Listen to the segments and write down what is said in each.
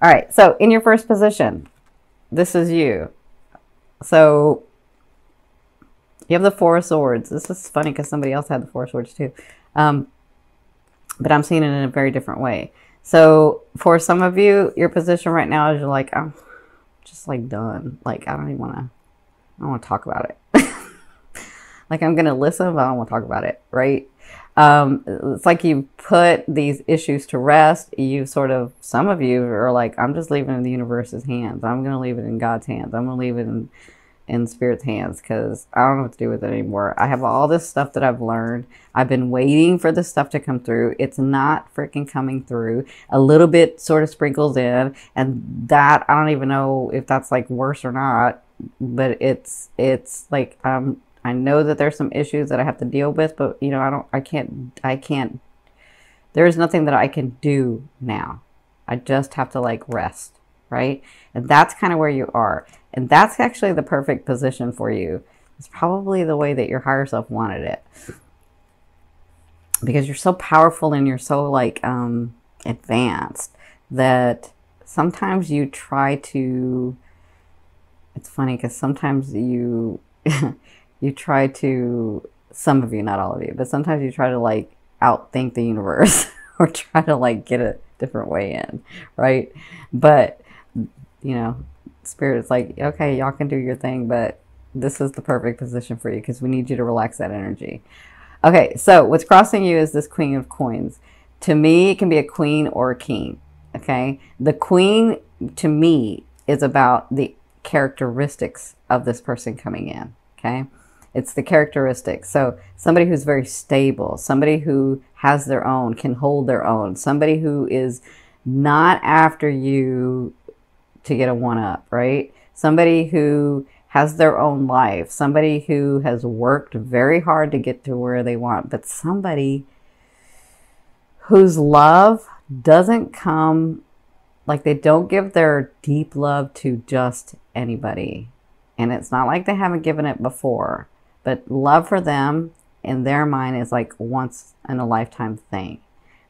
All right. So in your first position, this is you. So you have the Four of Swords. This is funny because somebody else had the Four of Swords too. But I'm seeing it in a very different way. So for some of you, your position right now is you're like, I'm just like done. Like, I don't want to talk about it. Like, I'm going to listen, but I don't want to talk about it. Right. It's like you put these issues to rest. Some of you are like, I'm just leaving it in the universe's hands. I'm going to leave it in God's hands. I'm going to leave it in Spirit's hands because I don't know what to do with it anymore. I have all this stuff that I've learned. I've been waiting for this stuff to come through. It's not freaking coming through. A little bit sort of sprinkles in, and that I don't even know if that's like worse or not, but it's like I know that there's some issues that I have to deal with, but you know, I can't there's nothing that I can do now. I just have to like rest, right? And that's kind of where you are. And that's actually the perfect position for you. It's probably the way that your higher self wanted it. Because you're so powerful and you're so like advanced that sometimes you try to, it's funny because sometimes you, you try to, some of you, not all of you, but sometimes you try to like outthink the universe or try to like get a different way in, right? But, you know, Spirit is like, okay, y'all can do your thing, but this is the perfect position for you because we need you to relax that energy. Okay, so what's crossing you is this Queen of Coins. To me, it can be a queen or a king, okay? The queen, to me, is about the characteristics of this person coming in, okay? It's the characteristics. So somebody who's very stable, somebody who has their own, can hold their own, somebody who is not after you to get a one-up, right? Somebody who has their own life, somebody who has worked very hard to get to where they want, but somebody whose love doesn't come, like they don't give their deep love to just anybody. And it's not like they haven't given it before, but love for them in their mind is like once in a lifetime thing.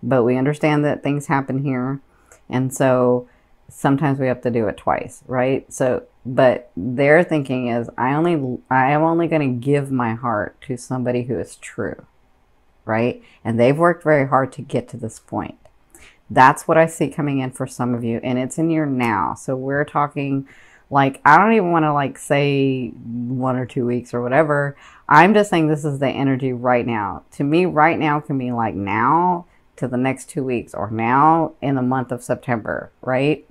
But we understand that things happen here. And so sometimes we have to do it twice, right? So, but their thinking is, I am only going to give my heart to somebody who is true, right? And they've worked very hard to get to this point. That's what I see coming in for some of you, and it's in your now. So we're talking like, I don't even want to like say 1 or 2 weeks or whatever. I'm just saying this is the energy right now. To me, right now can be like now to the next 2 weeks or now in the month of September, right?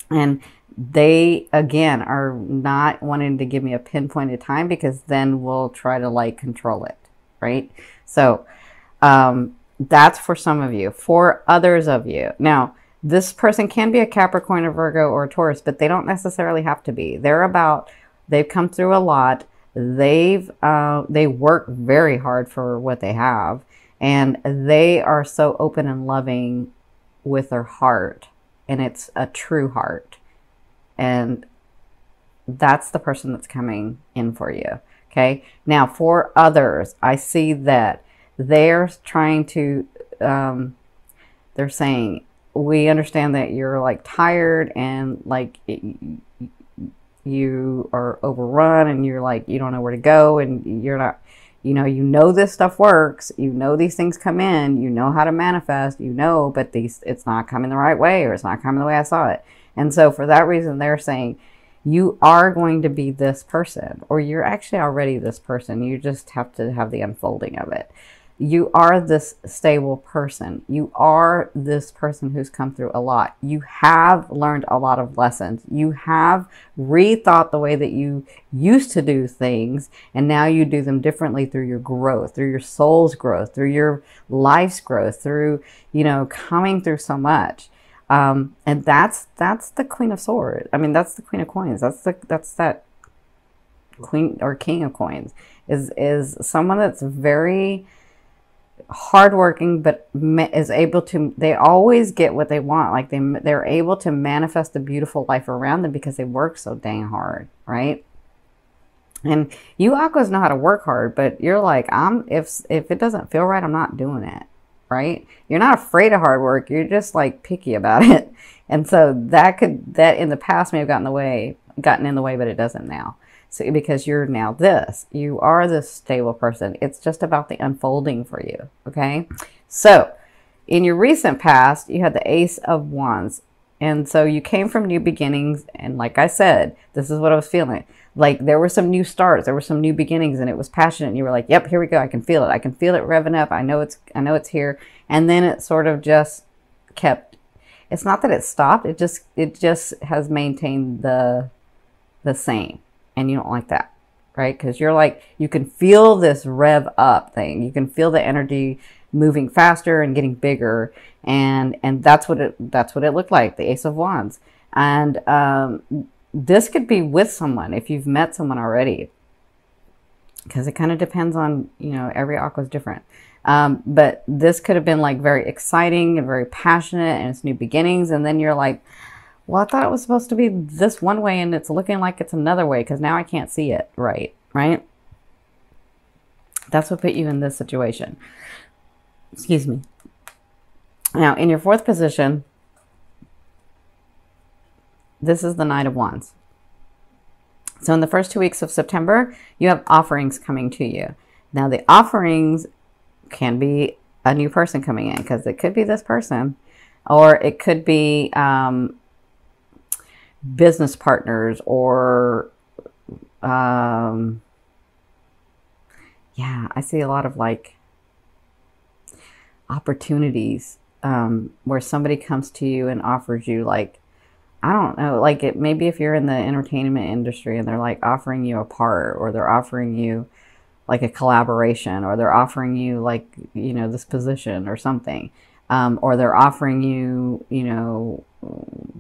And they, again, are not wanting to give me a pinpointed time because then we'll try to like control it, right? So that's for some of you. For others of you, now this person can be a Capricorn, a Virgo, or a Taurus, but they don't necessarily have to be. They've come through a lot. They work very hard for what they have, and they are so open and loving with their heart. And it's a true heart. And that's the person that's coming in for you. Okay. Now for others, I see that they're trying to, they're saying, we understand that you're like tired and like you are overrun and you're like, you don't know where to go and you're not, you know this stuff works, you know these things come in, you know how to manifest, you know, but it's not coming the right way or it's not coming the way I saw it. And so for that reason, they're saying you are going to be this person, or you're actually already this person. You just have to have the unfolding of it. You are this stable person. You are this person who's come through a lot. You have learned a lot of lessons. You have rethought the way that you used to do things, and now you do them differently through your growth, through your soul's growth, through your life's growth, through, coming through so much. And that's the Queen of Swords. I mean, that's the Queen of Coins. That's that Queen or King of Coins is someone that's very hardworking, but is able to, they always get what they want. Like they're able to manifest a beautiful life around them because they work so dang hard, right? And you Aquas know how to work hard, but you're like, if it doesn't feel right, I'm not doing it. right? You're not afraid of hard work. You're just like picky about it. And so that in the past may have gotten in the way, but it doesn't now. So because you're now this, you are this stable person. It's just about the unfolding for you. Okay. So in your recent past, you had the Ace of Wands. And so you came from new beginnings. And like I said, this is what I was feeling. Like there were some new starts, there were some new beginnings, and it was passionate. And you were like, yep, here we go. I can feel it. I can feel it revving up. I know it's here. And then it sort of just kept, it's not that it stopped. It just has maintained the same. And you don't like that, right? Because you're like, you can feel this rev up thing. You can feel the energy moving faster and getting bigger. And that's what it looked like, the Ace of Wands. And this could be with someone if you've met someone already, because it kind of depends on, every aqua is different. But this could have been like very exciting and very passionate, and it's new beginnings. And then you're like, well, I thought it was supposed to be this one way and it's looking like it's another way because now I can't see it right? That's what put you in this situation. Excuse me. Now, in your fourth position, this is the Knight of Wands. So in the first 2 weeks of September, you have offerings coming to you. Now, the offerings can be a new person coming in, because it could be this person, or it could be business partners, or yeah, I see a lot of like opportunities where somebody comes to you and offers you, like, I don't know, like it maybe if you're in the entertainment industry and they're like offering you a part, or they're offering you like a collaboration, or they're offering you like, this position or something, or they're offering you,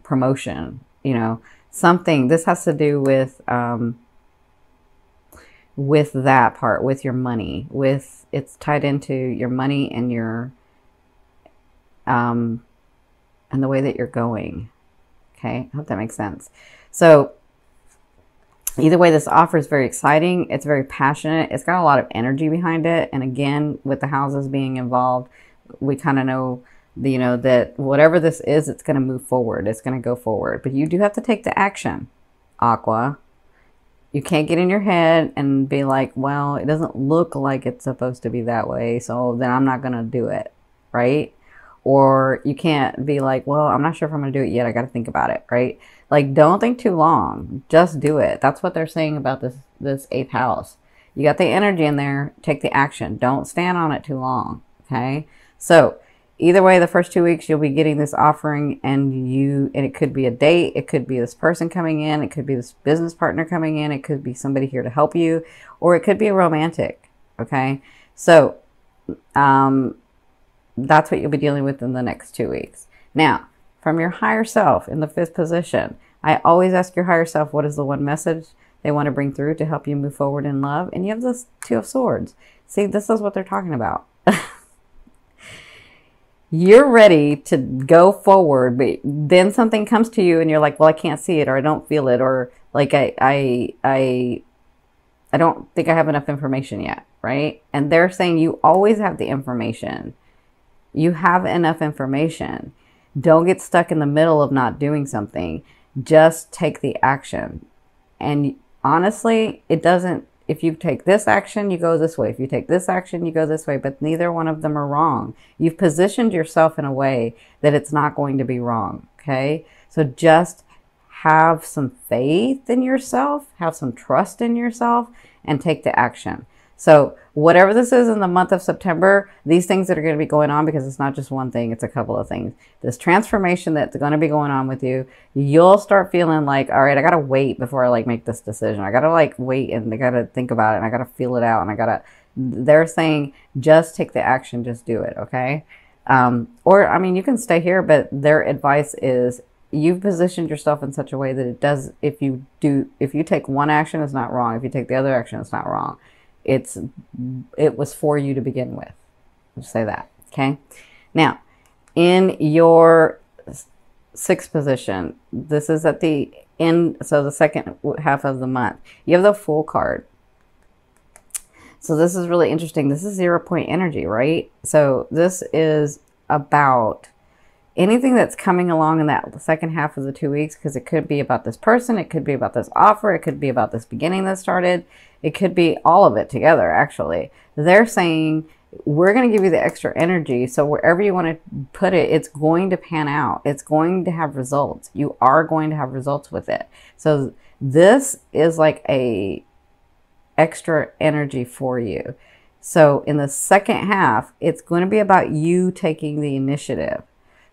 promotion, something. This has to do with that part, with your money, it's tied into your money and your, and the way that you're going. Okay. I hope that makes sense. So either way, this offer is very exciting. It's very passionate. It's got a lot of energy behind it. And again, with the houses being involved, we kind of know, that whatever this is, it's going to move forward. It's going to go forward. But you do have to take the action, Aqua. You can't get in your head and be like, well, it doesn't look like it's supposed to be that way, so then I'm not going to do it, right? Or you can't be like, well, I'm not sure if I'm going to do it yet. I got to think about it, right? Like, don't think too long. Just do it. That's what they're saying about this eighth house. You got the energy in there. Take the action. Don't stand on it too long, okay? So either way, the first 2 weeks, you'll be getting this offering, and it could be a date. It could be this person coming in. It could be this business partner coming in. It could be somebody here to help you, or it could be a romantic, okay? So, that's what you'll be dealing with in the next 2 weeks. Now, from your higher self in the fifth position, I always ask your higher self, what is the one message they want to bring through to help you move forward in love? And you have this Two of Swords. See, this is what they're talking about. You're ready to go forward, but then something comes to you and you're like, well, I can't see it, or I don't feel it, or like I don't think I have enough information yet, right? And they're saying you always have the information. You have enough information. Don't get stuck in the middle of not doing something. Just take the action. And honestly, it doesn't, if you take this action, you go this way. If you take this action, you go this way, but neither one of them are wrong. You've positioned yourself in a way that it's not going to be wrong, okay? So just have some faith in yourself, have some trust in yourself, and take the action. So whatever this is in the month of September, these things that are going to be going on, because it's not just one thing, it's a couple of things. This transformation that's going to be going on with you, you'll start feeling like, all right, I got to wait before I like make this decision. I got to like wait, and I got to think about it, and I got to feel it out, and they're saying, just take the action, just do it. Okay. Or, I mean, you can stay here, but their advice is you've positioned yourself in such a way that it does, if you take one action, it's not wrong. If you take the other action, it's not wrong. It was for you to begin with. Just say that. Okay. Now, in your sixth position, this is at the end. So the second half of the month, you have the Fool card. So this is really interesting. This is 0 point energy, right? So this is about anything that's coming along in that second half of the 2 weeks, because it could be about this person, it could be about this offer, it could be about this beginning that started, it could be all of it together, actually. They're saying, we're going to give you the extra energy, so wherever you want to put it, it's going to pan out. It's going to have results. You are going to have results with it. So this is like a extra energy for you. So in the second half, it's going to be about you taking the initiative.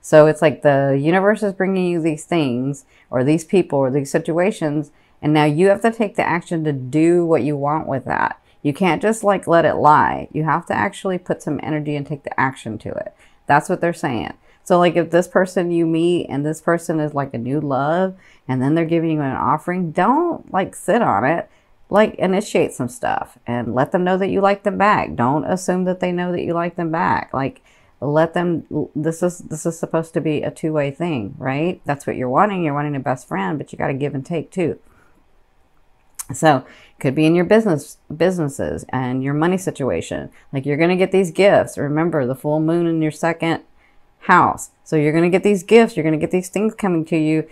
So it's like the universe is bringing you these things or these people or these situations, and now you have to take the action to do what you want with that. You can't just like let it lie. You have to actually put some energy and take the action to it. That's what they're saying. So like if this person you meet and this person is like a new love and then they're giving you an offering, don't like sit on it. Like initiate some stuff and let them know that you like them back. Don't assume that they know that you like them back. Like let them, this is supposed to be a two-way thing, right? That's what you're wanting. You're wanting a best friend, but you got to give and take too. So it could be in your businesses and your money situation. Like you're going to get these gifts. Remember the full moon in your second house. So you're going to get these gifts. You're going to get these things coming to you.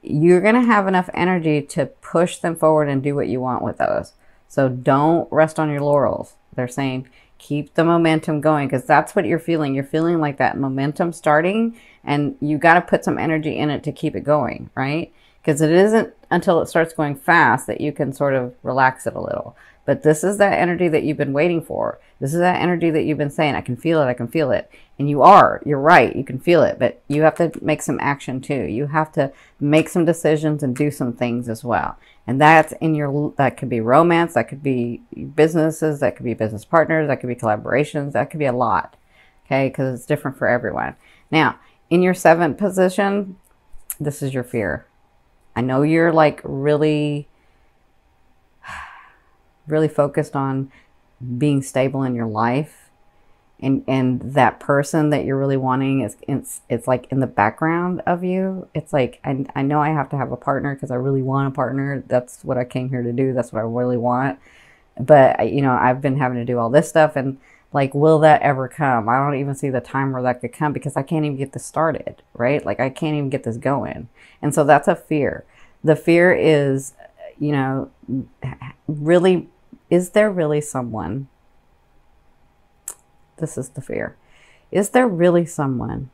You're going to have enough energy to push them forward and do what you want with those. So don't rest on your laurels. They're saying keep the momentum going, because that's what you're feeling. You're feeling like that momentum starting, and you got to put some energy in it to keep it going, right? Because it isn't until it starts going fast that you can sort of relax it a little. But this is that energy that you've been waiting for. This is that energy that you've been saying, I can feel it, I can feel it. And you're right, you can feel it, but you have to make some action too. You have to make some decisions and do some things as well. And that's that could be romance, that could be businesses, that could be business partners, that could be collaborations, that could be a lot, okay? Because it's different for everyone. Now, in your 7th position, this is your fear. I know you're like really focused on being stable in your life, and that person that you're really wanting it's like in the background of you. It's like, I know I have to have a partner because I really want a partner. That's what I came here to do. That's what I really want. But I've been having to do all this stuff, and like, will that ever come? I don't even see the time where that could come, because I can't even get this started, right? Like I can't even get this going. And so that's a fear. The fear is, really, is there really someone? This is the fear. Is there really someone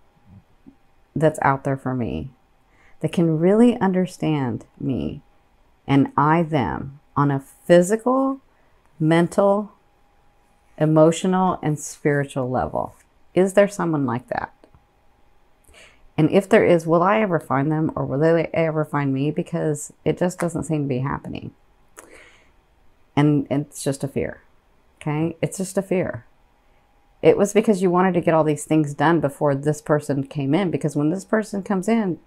that's out there for me that can really understand me and I them on a physical, mental, emotional, and spiritual level? Is there someone like that? And if there is, will I ever find them, or will they ever find me? Because it just doesn't seem to be happening. And it's just a fear, okay? It's just a fear. It was because you wanted to get all these things done before this person came in, because when this person comes in,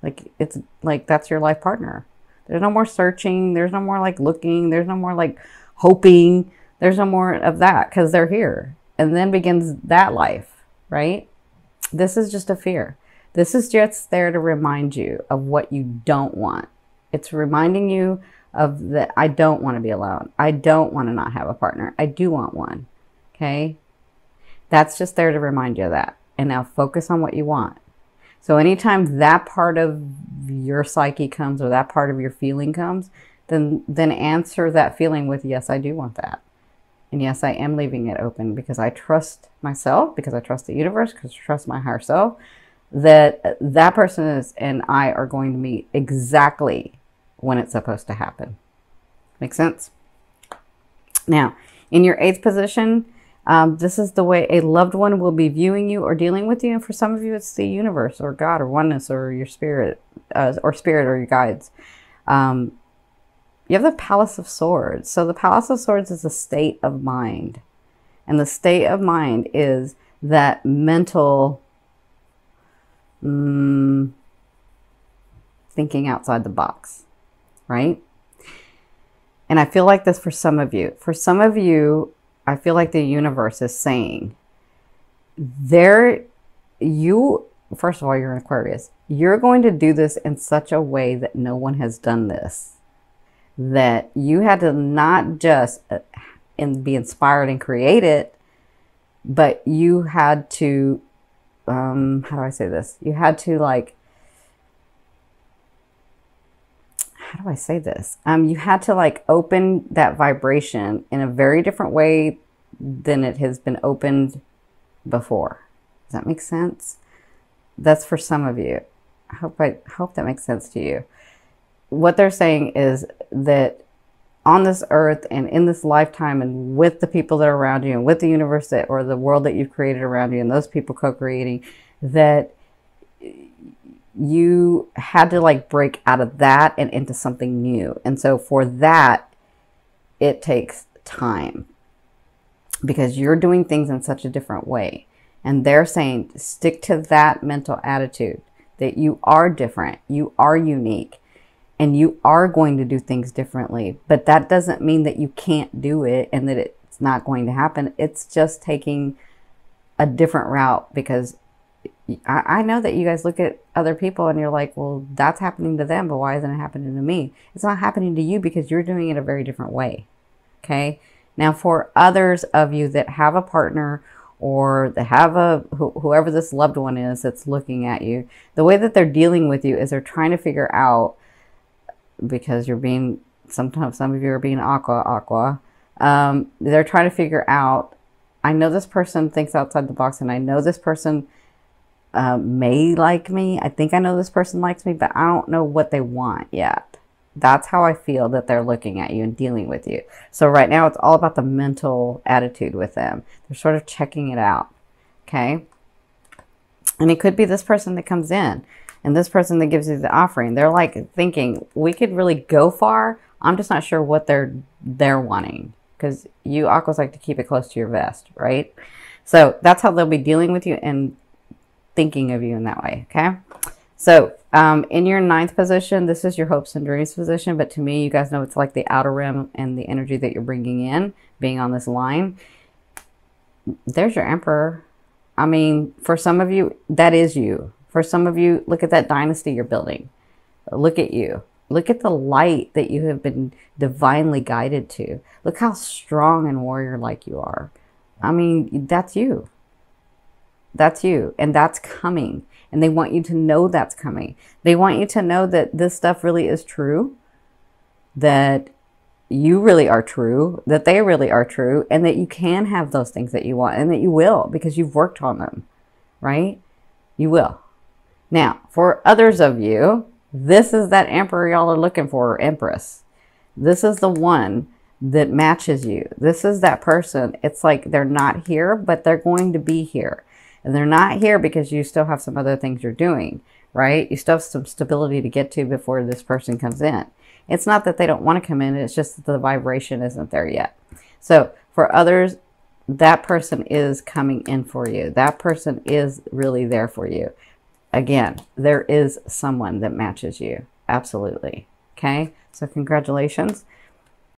like, it's like, that's your life partner. There's no more searching. There's no more like looking. There's no more like hoping. There's no more of that, because they're here. And then begins that life, right? This is just a fear. This is just there to remind you of what you don't want. It's reminding you of that. I don't want to be alone. I don't want to not have a partner. I do want one. Okay? That's just there to remind you of that. And now focus on what you want. So anytime that part of your psyche comes, or that part of your feeling comes, then answer that feeling with, yes, I do want that. And yes, I am leaving it open, because I trust myself, because I trust the universe, because I trust my higher self, that that person is and I are going to meet exactly when it's supposed to happen. Make sense? Now, in your 8th position, this is the way a loved one will be viewing you or dealing with you. And for some of you, it's the universe or God or oneness or your spirit, or your guides. You have the Palace of Swords. So the Palace of Swords is a state of mind. And the state of mind is that mental thinking outside the box, right? And I feel like this for some of you. For some of you, I feel like the universe is saying, first of all, you're an Aquarius. You're going to do this in such a way that no one has done this. That you had to not just be inspired and create it, but you had to, how do I say this? You had to like, how do I say this? You had to like open that vibration in a very different way than it has been opened before. Does that make sense? That's for some of you. I hope that makes sense to you. What they're saying is that on this earth and in this lifetime and with the people that are around you and with the universe that, or the world that you've created around you and those people co-creating, that you had to like break out of that and into something new. And so for that, it takes time because you're doing things in such a different way. And they're saying, stick to that mental attitude that you are different, you are unique, and you are going to do things differently. But that doesn't mean that you can't do it and that it's not going to happen. It's just taking a different route, because I know that you guys look at other people and you're like, well, that's happening to them, but why isn't it happening to me? It's not happening to you because you're doing it a very different way. Okay. Now for others of you that have a partner or that have whoever this loved one is that's looking at you, the way that they're dealing with you is they're trying to figure out, because you're being, sometimes some of you are being aqua. They're trying to figure out, I know this person thinks outside the box, and I know this person may like me. I think I know this person likes me, but I don't know what they want yet. That's how I feel that they're looking at you and dealing with you. So right now it's all about the mental attitude with them. They're sort of checking it out. Okay. And it could be this person that comes in and this person that gives you the offering. They're like thinking, we could really go far. I'm just not sure what they're wanting, because you aquas like to keep it close to your vest, right? So that's how they'll be dealing with you and thinking of you in that way. Okay. So in your 9th position, this is your hopes and dreams position. But to me, you guys know it's like the outer rim and the energy that you're bringing in, being on this line. There's your Emperor. I mean, for some of you, that is you. For some of you, look at that dynasty you're building. Look at you. Look at the light that you have been divinely guided to. Look how strong and warrior-like you are. I mean, that's you. That's you. And that's coming. And they want you to know that's coming. They want you to know that this stuff really is true. That you really are true. That they really are true. And that you can have those things that you want. And that you will, because you've worked on them. Right? You will. Now, for others of you, this is that Emperor y'all are looking for, or Empress. This is the one that matches you. This is that person. It's like they're not here, but they're going to be here. And they're not here because you still have some other things you're doing, right? You still have some stability to get to before this person comes in. It's not that they don't want to come in. It's just that the vibration isn't there yet. So for others, that person is coming in for you. That person is really there for you. Again, there is someone that matches you. Absolutely. Okay. So congratulations.